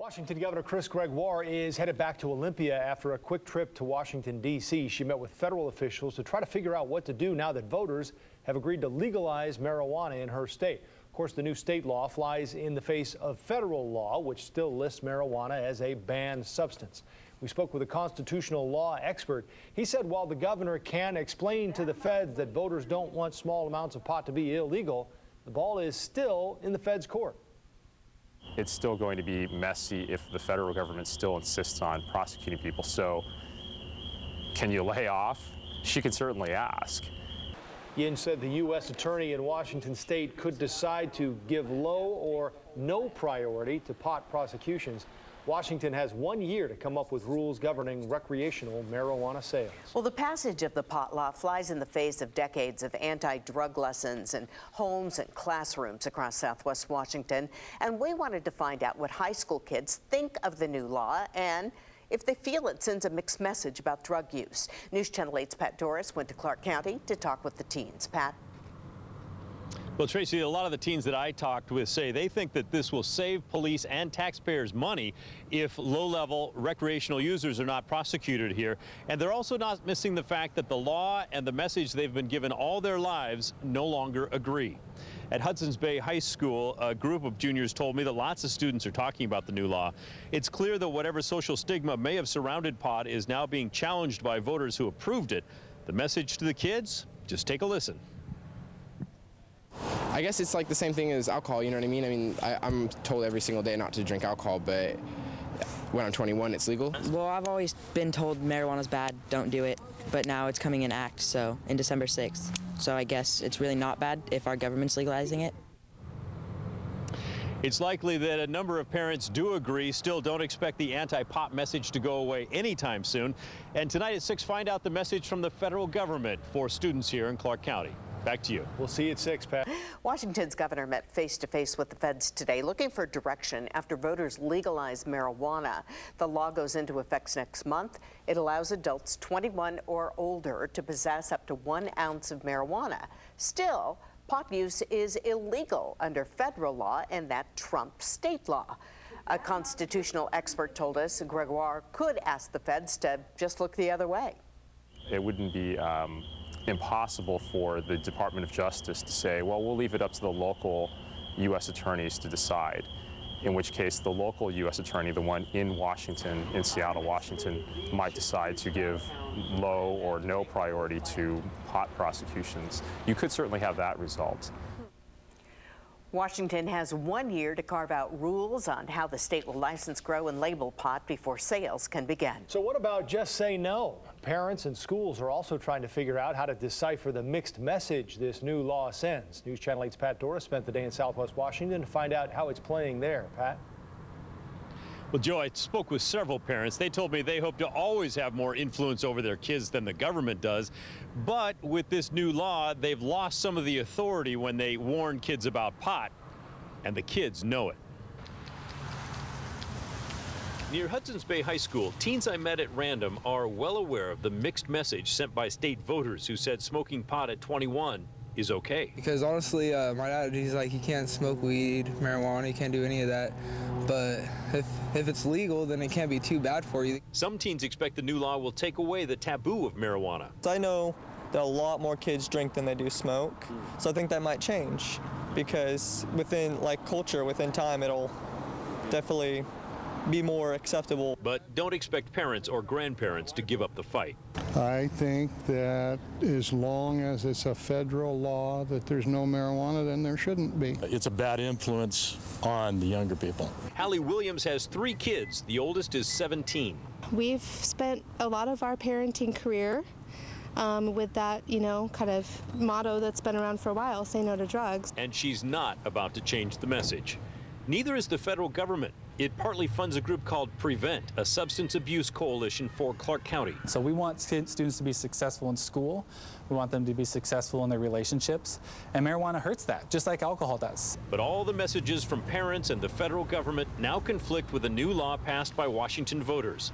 Washington Governor Gov Gregoire is headed back to Olympia after a quick trip to Washington, D.C. She met with federal officials to try to figure out what to do now that voters have agreed to legalize marijuana in her state. Of course, the new state law flies in the face of federal law, which still lists marijuana as a banned substance. We spoke with a constitutional law expert. He said while the governor can explain to the feds that voters don't want small amounts of pot to be illegal, the ball is still in the feds' court. It's still going to be messy if the federal government still insists on prosecuting people. So can you lay off? She can certainly ask. Yin said the U.S. attorney in Washington state could decide to give low or no priority to pot prosecutions. Washington has 1 year to come up with rules governing recreational marijuana sales. Well, the passage of the pot law flies in the face of decades of anti-drug lessons in homes and classrooms across Southwest Washington. And we wanted to find out what high school kids think of the new law and if they feel it sends a mixed message about drug use. News Channel 8's Pat Doris went to Clark County to talk with the teens. Pat? Well, Tracy, a lot of the teens that I talked with say they think that this will save police and taxpayers money if low-level recreational users are not prosecuted here. And they're also not missing the fact that the law and the message they've been given all their lives no longer agree. At Hudson's Bay High School, a group of juniors told me that lots of students are talking about the new law. It's clear that whatever social stigma may have surrounded pot is now being challenged by voters who approved it. The message to the kids? Just take a listen. I guess it's like the same thing as alcohol, you know what I mean? I mean, I'm told every single day not to drink alcohol, but when I'm 21, it's legal. Well, I've always been told marijuana's bad, don't do it, but now it's coming in act, so in December 6th. So I guess it's really not bad if our government's legalizing it. It's likely that a number of parents do agree, still don't expect the anti-pot message to go away anytime soon. And tonight at 6, find out the message from the federal government for students here in Clark County. Back to you. We'll see you at 6, Pat. Washington's governor met face-to-face with the feds today looking for direction after voters legalize marijuana. The law goes into effect next month. It allows adults 21 or older to possess up to 1 ounce of marijuana. Still, pot use is illegal under federal law, and that trumps state law. A constitutional expert told us Gregoire could ask the feds to just look the other way. It wouldn't be impossible for the Department of Justice to say, well, we'll leave it up to the local U.S. attorneys to decide, in which case the local U.S. attorney, the one in Washington, in Seattle, Washington, might decide to give low or no priority to pot prosecutions. You could certainly have that result. Washington has 1 year to carve out rules on how the state will license, grow, and label pot before sales can begin. So what about just say no? Parents and schools are also trying to figure out how to decipher the mixed message this new law sends. News Channel 8's Pat Doris spent the day in Southwest Washington to find out how it's playing there. Pat? Well, Joe, I spoke with several parents. They told me they hope to always have more influence over their kids than the government does. But with this new law, they've lost some of the authority when they warn kids about pot, and the kids know it. Near Hudson's Bay High School, teens I met at random are well aware of the mixed message sent by state voters who said smoking pot at 21 is okay. Because honestly, my dad, he's like, you can't smoke weed, marijuana, you can't do any of that. But if it's legal, then it can't be too bad for you. Some teens expect the new law will take away the taboo of marijuana. I know that a lot more kids drink than they do smoke, so I think that might change because within culture, within time, it'll definitely be more acceptable. But don't expect parents or grandparents to give up the fight. I think that as long as it's a federal law that there's no marijuana, then there shouldn't be. It's a bad influence on the younger people. Hallie Williams has 3 kids. The oldest is 17. We've spent a lot of our parenting career with that, kind of motto that's been around for a while, say no to drugs. And she's not about to change the message. Neither is the federal government. It partly funds a group called Prevent, a substance abuse coalition for Clark County. So we want students to be successful in school. We want them to be successful in their relationships. And marijuana hurts that, just like alcohol does. But all the messages from parents and the federal government now conflict with a new law passed by Washington voters.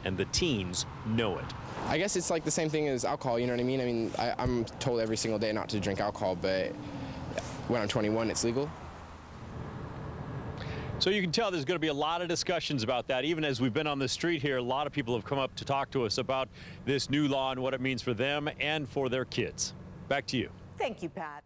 And the teens know it. I guess it's like the same thing as alcohol, you know what I mean? I mean, I'm told every single day not to drink alcohol, but when I'm 21, it's legal. So you can tell there's going to be a lot of discussions about that. Even as we've been on the street here, a lot of people have come up to talk to us about this new law and what it means for them and for their kids. Back to you. Thank you, Pat.